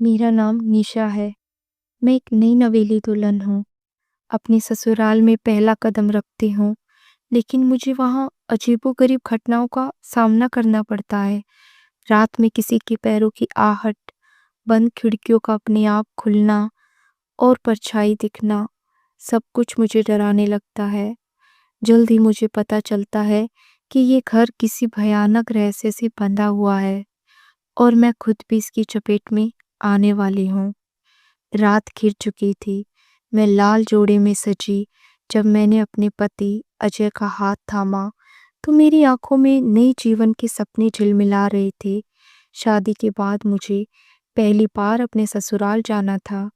मेरा नाम निशा है। मैं एक नई नवेली दुल्हन हूँ। अपने ससुराल में पहला कदम रखती हूँ, लेकिन मुझे वहाँ अजीबोगरीब घटनाओं का सामना करना पड़ता है। रात में किसी के पैरों की आहट, बंद खिड़कियों का अपने आप खुलना और परछाई दिखना, सब कुछ मुझे डराने लगता है। जल्द ही मुझे पता चलता है कि ये घर किसी भयानक रहस्य से बंधा हुआ है और मैं खुद भी इसकी चपेट में आने वाली हूँ। रात घिर चुकी थी। मैं लाल जोड़े में सजी जब मैंने अपने पति अजय का हाथ थामा, तो मेरी आंखों में नए जीवन के सपने झिलमिला रहे थे। शादी के बाद मुझे पहली बार अपने ससुराल जाना था,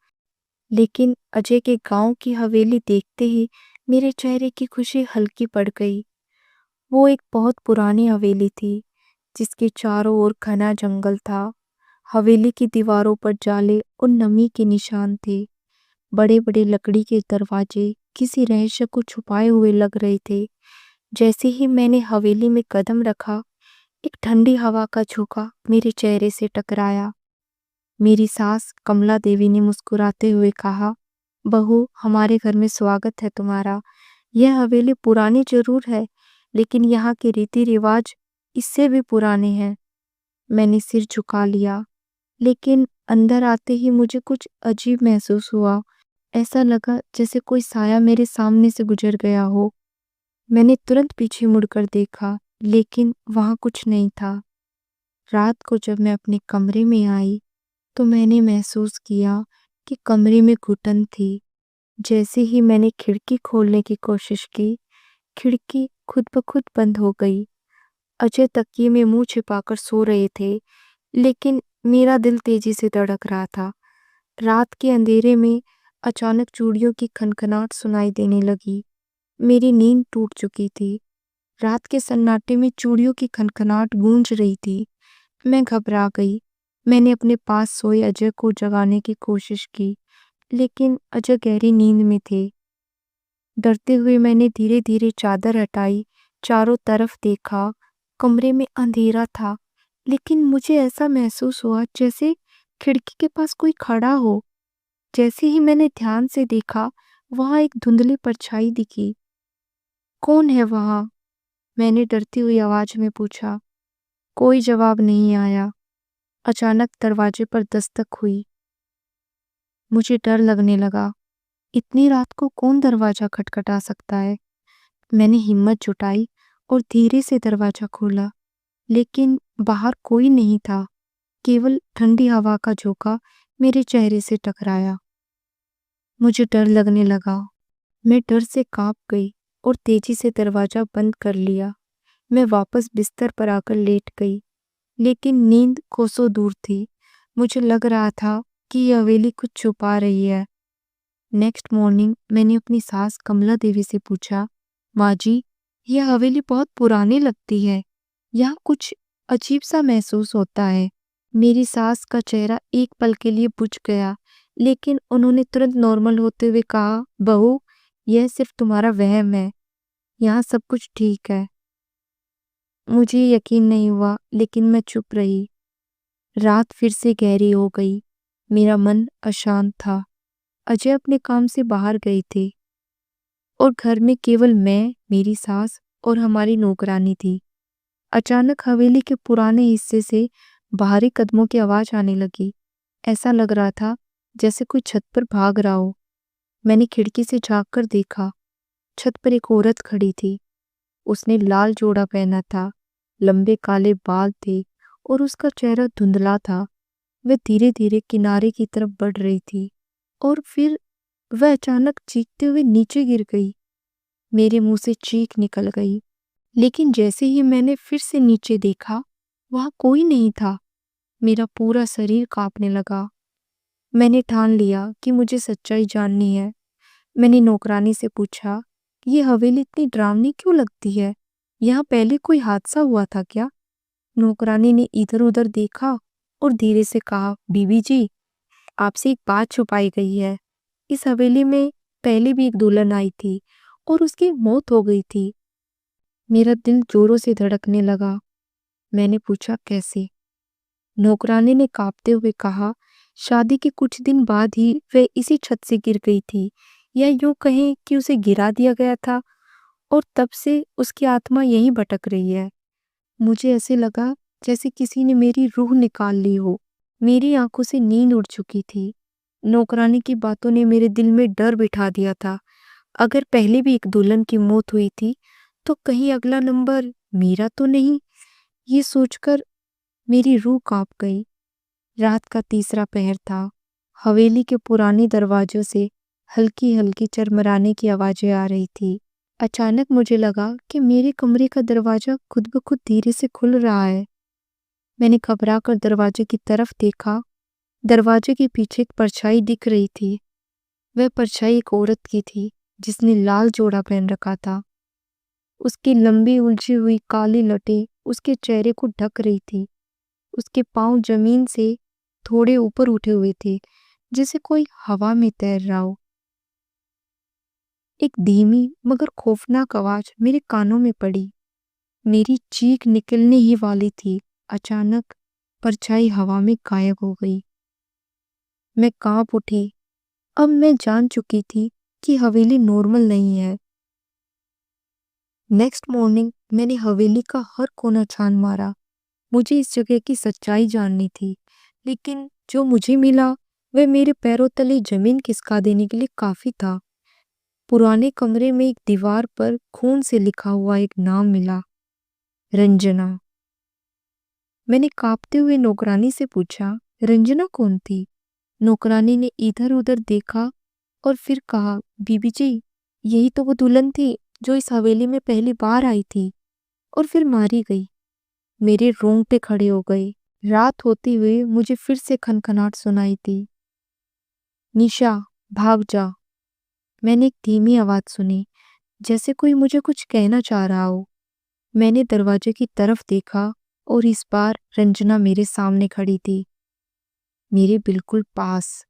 लेकिन अजय के गांव की हवेली देखते ही मेरे चेहरे की खुशी हल्की पड़ गई। वो एक बहुत पुरानी हवेली थी, जिसके चारों ओर घना जंगल था। हवेली की दीवारों पर जाले और नमी के निशान थे। बड़े बड़े लकड़ी के दरवाजे किसी रहस्य को छुपाए हुए लग रहे थे। जैसे ही मैंने हवेली में कदम रखा, एक ठंडी हवा का झोंका मेरे चेहरे से टकराया। मेरी सास कमला देवी ने मुस्कुराते हुए कहा, बहू, हमारे घर में स्वागत है तुम्हारा। यह हवेली पुरानी जरूर है, लेकिन यहाँ के रीति रिवाज इससे भी पुराने हैं। मैंने सिर झुका लिया, लेकिन अंदर आते ही मुझे कुछ अजीब महसूस हुआ। ऐसा लगा जैसे कोई साया मेरे सामने से गुजर गया हो। मैंने तुरंत पीछे मुड़कर देखा, लेकिन वहां कुछ नहीं था। रात को जब मैं अपने कमरे में आई, तो मैंने महसूस किया कि कमरे में घुटन थी। जैसे ही मैंने खिड़की खोलने की कोशिश की, खिड़की खुद ब खुद बंद हो गई। अजय तकिए में मुंह छिपाकर सो रहे थे, लेकिन मेरा दिल तेजी से धड़क रहा था। रात के अंधेरे में अचानक चूड़ियों की खनखनाहट सुनाई देने लगी। मेरी नींद टूट चुकी थी। रात के सन्नाटे में चूड़ियों की खनखनाहट गूंज रही थी। मैं घबरा गई। मैंने अपने पास सोए अजय को जगाने की कोशिश की, लेकिन अजय गहरी नींद में थे। डरते हुए मैंने धीरे धीरे चादर हटाई, चारों तरफ देखा। कमरे में अंधेरा था, लेकिन मुझे ऐसा महसूस हुआ जैसे खिड़की के पास कोई खड़ा हो। जैसे ही मैंने ध्यान से देखा, वहां एक धुंधली परछाई दिखी। कौन है वहां? मैंने डरती हुई आवाज में पूछा। कोई जवाब नहीं आया। अचानक दरवाजे पर दस्तक हुई। मुझे डर लगने लगा। इतनी रात को कौन दरवाजा खटखटा सकता है? मैंने हिम्मत जुटाई और धीरे से दरवाजा खोला, लेकिन बाहर कोई नहीं था। केवल ठंडी हवा का झोंका मेरे चेहरे से टकराया। मुझे डर लगने लगा। मैं डर से कांप गई और तेजी से दरवाजा बंद कर लिया। मैं वापस बिस्तर पर आकर लेट गई, लेकिन नींद कोसों दूर थी। मुझे लग रहा था कि यह हवेली कुछ छुपा रही है। नेक्स्ट मॉर्निंग मैंने अपनी सास कमला देवी से पूछा, माँ जी, यह हवेली बहुत पुरानी लगती है। यहाँ कुछ अजीब सा महसूस होता है। मेरी सास का चेहरा एक पल के लिए बुझ गया, लेकिन उन्होंने तुरंत नॉर्मल होते हुए कहा, बहू, यह सिर्फ तुम्हारा वहम है। यहाँ सब कुछ ठीक है। मुझे यकीन नहीं हुआ, लेकिन मैं चुप रही। रात फिर से गहरी हो गई। मेरा मन अशांत था। अजय अपने काम से बाहर गए थे और घर में केवल मैं, मेरी सास और हमारी नौकरानी थी। अचानक हवेली के पुराने हिस्से से बाहरी कदमों की आवाज आने लगी। ऐसा लग रहा था जैसे कोई छत पर भाग रहा हो। मैंने खिड़की से झांक कर देखा। छत पर एक औरत खड़ी थी। उसने लाल जोड़ा पहना था, लंबे काले बाल थे और उसका चेहरा धुंधला था। वह धीरे धीरे किनारे की तरफ बढ़ रही थी और फिर वह अचानक चीखते हुए नीचे गिर गई। मेरे मुंह से चीख निकल गई, लेकिन जैसे ही मैंने फिर से नीचे देखा, वहां कोई नहीं था। मेरा पूरा शरीर कांपने लगा। मैंने ठान लिया कि मुझे सच्चाई जाननी है। मैंने नौकरानी से पूछा, ये हवेली इतनी डरावनी क्यों लगती है? यहाँ पहले कोई हादसा हुआ था क्या? नौकरानी ने इधर उधर देखा और धीरे से कहा, बीबी जी, आपसे एक बात छुपाई गई है। इस हवेली में पहले भी एक दुल्हन आई थी और उसकी मौत हो गई थी। मेरा दिल जोरों से धड़कने लगा। मैंने पूछा, कैसे? नौकरानी ने कांपते हुए कहा, शादी के कुछ दिन बाद ही वह इसी छत से गिर गई थी, या यूं कहें कि उसे गिरा दिया गया था, और तब से उसकी आत्मा यहीं भटक रही है। मुझे ऐसे लगा जैसे किसी ने मेरी रूह निकाल ली हो। मेरी आंखों से नींद उड़ चुकी थी। नौकरानी की बातों ने मेरे दिल में डर बिठा दिया था। अगर पहले भी एक दुल्हन की मौत हुई थी, तो कहीं अगला नंबर मेरा तो नहीं। ये सोचकर मेरी रूह कांप गई। रात का तीसरा पहर था। हवेली के पुराने दरवाजों से हल्की हल्की चरमराने की आवाजें आ रही थी। अचानक मुझे लगा कि मेरे कमरे का दरवाजा खुद ब खुद धीरे से खुल रहा है। मैंने घबरा कर दरवाजे की तरफ देखा। दरवाजे के पीछे एक परछाई दिख रही थी। वह परछाई एक औरत की थी, जिसने लाल जोड़ा पहन रखा था। उसकी लंबी उलझी हुई काली लटें उसके चेहरे को ढक रही थी। उसके पांव जमीन से थोड़े ऊपर उठे हुए थे, जैसे कोई हवा में तैर रहा हो। एक धीमी मगर खौफनाक आवाज मेरे कानों में पड़ी। मेरी चीख निकलने ही वाली थी। अचानक परछाई हवा में गायब हो गई। मैं कांप उठी। अब मैं जान चुकी थी कि हवेली नॉर्मल नहीं है। नेक्स्ट मॉर्निंग मैंने हवेली का हर कोना छान मारा। मुझे इस जगह की सच्चाई जाननी थी, लेकिन जो मुझे मिला वह मेरे पैरों तले जमीन खिसका देने के लिए काफी था। पुराने कमरे में एक दीवार पर खून से लिखा हुआ एक नाम मिला, रंजना। मैंने कांपते हुए नौकरानी से पूछा, रंजना कौन थी? नौकरानी ने इधर उधर देखा और फिर कहा, बीबी जी, यही तो वो दुल्हन थी जो इस हवेली में पहली बार आई थी और फिर मारी गई। मेरे रोंगटे खड़े हो गए। रात होते हुए मुझे फिर से खनखनाहट सुनाई दी। निशा, भाग जा। मैंने एक धीमी आवाज सुनी, जैसे कोई मुझे कुछ कहना चाह रहा हो। मैंने दरवाजे की तरफ देखा और इस बार रंजना मेरे सामने खड़ी थी, मेरे बिल्कुल पास।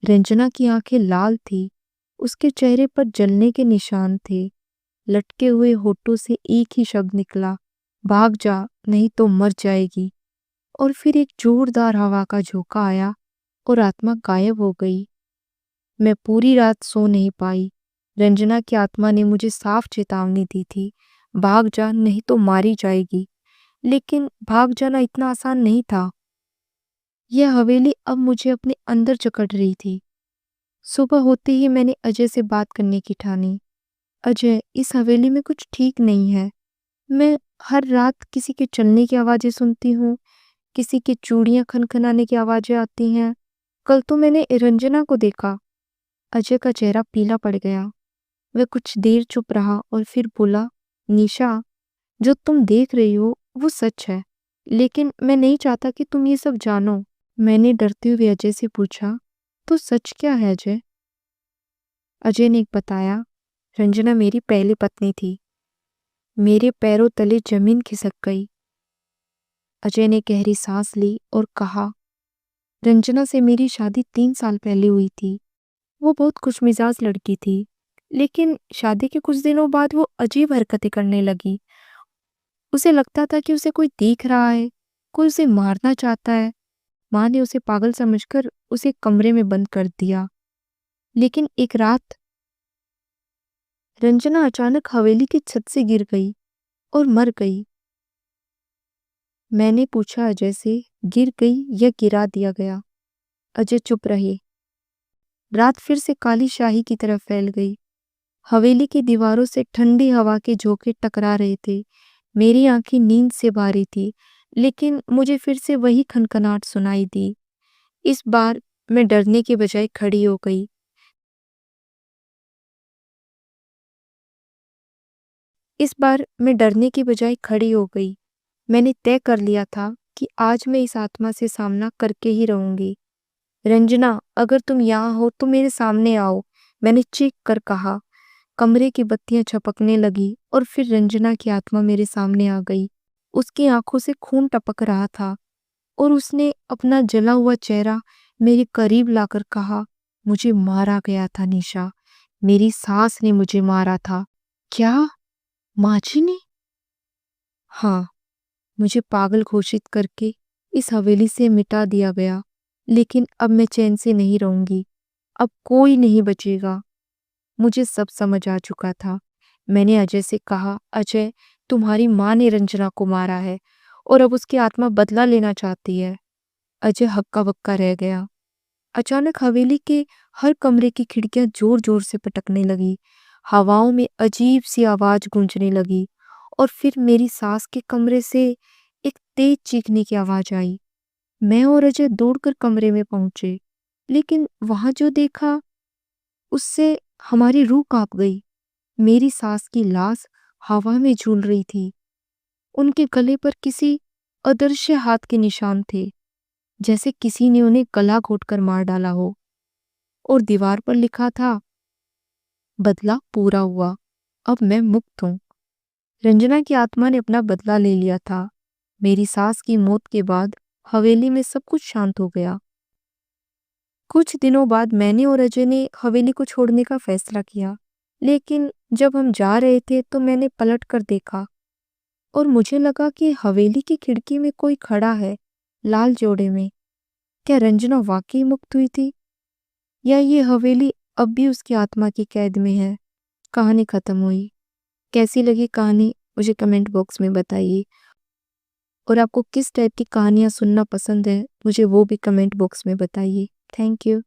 रंजना की आंखें लाल थी। उसके चेहरे पर जलने के निशान थे। लटके हुए होठों से एक ही शब्द निकला, भाग जा, नहीं तो मर जाएगी। और फिर एक जोरदार हवा का झोंका आया और आत्मा गायब हो गई। मैं पूरी रात सो नहीं पाई। रंजना की आत्मा ने मुझे साफ चेतावनी दी थी, भाग जा, नहीं तो मारी जाएगी। लेकिन भाग जाना इतना आसान नहीं था। यह हवेली अब मुझे अपने अंदर जकड़ रही थी। सुबह होते ही मैंने अजय से बात करने की ठानी। अजय, इस हवेली में कुछ ठीक नहीं है। मैं हर रात किसी के चलने की आवाजें सुनती हूँ, किसी की चूड़ियां खनखनाने की आवाजें आती हैं। कल तो मैंने रंजना को देखा। अजय का चेहरा पीला पड़ गया। वह कुछ देर चुप रहा और फिर बोला, निशा, जो तुम देख रही हो वो सच है, लेकिन मैं नहीं चाहता कि तुम ये सब जानो। मैंने डरते हुए अजय से पूछा, तो सच क्या है अजय? अजय ने बताया, रंजना मेरी पहली पत्नी थी। मेरे पैरों तले जमीन खिसक गई। अजय ने गहरी सांस ली और कहा, रंजना से मेरी शादी 3 साल पहले हुई थी। वो बहुत खुशमिजाज लड़की थी, लेकिन शादी के कुछ दिनों बाद वो अजीब हरकतें करने लगी। उसे लगता था कि उसे कोई देख रहा है, कोई उसे मारना चाहता है। माँ ने उसे पागल समझकर उसे कमरे में बंद कर दिया। लेकिन एक रात रंजना अचानक हवेली की छत से गिर गई और मर गई। मैंने पूछा अजय से, गिर गई या गिरा दिया गया? अजय चुप रहे। रात फिर से काली शाही की तरफ फैल गई। हवेली की दीवारों से ठंडी हवा के झोंके टकरा रहे थे। मेरी आंखें नींद से भारी थी, लेकिन मुझे फिर से वही खनखनाहट सुनाई दी। इस बार मैं डरने के बजाय खड़ी हो गई। इस बार मैं डरने की बजाय खड़ी हो गई। मैंने तय कर लिया था कि आज मैं इस आत्मा से सामना करके ही रहूंगी। रंजना, अगर तुम यहाँ हो तो मेरे सामने आओ, मैंने चीख कर कहा। कमरे की बत्तियां छपकने लगी और फिर रंजना की आत्मा मेरे सामने आ गई। उसकी आंखों से खून टपक रहा था और उसने अपना जला हुआ चेहरा मेरे करीब लाकर कहा, मुझे मारा गया था निशा, मेरी सास ने मुझे मारा था। क्या? माची ने? हाँ, मुझे पागल घोषित करके इस हवेली से मिटा दिया गया। लेकिन अब मैं चैन से नहीं रहूंगी। अब कोई नहीं बचेगा। मुझे सब समझ आ चुका था। मैंने अजय से कहा, अजय, तुम्हारी माँ ने रंजना को मारा है और अब उसकी आत्मा बदला लेना चाहती है। अजय हक्का बक्का रह गया। अचानक हवेली के हर कमरे की खिड़कियां जोर जोर से पटकने लगी। हवाओं में अजीब सी आवाज गूंजने लगी और फिर मेरी सास के कमरे से एक तेज चीखने की आवाज आई। मैं और अजय दौड़कर कमरे में पहुंचे, लेकिन वहां जो देखा उससे हमारी रूह कांप गई। मेरी सास की लाश हवा में झूल रही थी। उनके गले पर किसी अदृश्य हाथ के निशान थे, जैसे किसी ने उन्हें गला घोंटकर मार डाला हो। और दीवार पर लिखा था, बदला पूरा हुआ, अब मैं मुक्त हूँ। रंजना की आत्मा ने अपना बदला ले लिया था। मेरी सास की मौत के बाद हवेली में सब कुछ शांत हो गया। कुछ दिनों बाद मैंने और अजय ने हवेली को छोड़ने का फैसला किया, लेकिन जब हम जा रहे थे तो मैंने पलट कर देखा और मुझे लगा कि हवेली की खिड़की में कोई खड़ा है, लाल जोड़े में। क्या रंजना वाकई मुक्त हुई थी, या ये हवेली अब भी उसकी आत्मा की कैद में है? कहानी खत्म हुई। कैसी लगी कहानी मुझे कमेंट बॉक्स में बताइए, और आपको किस टाइप की कहानियाँ सुनना पसंद है मुझे वो भी कमेंट बॉक्स में बताइए। Thank you.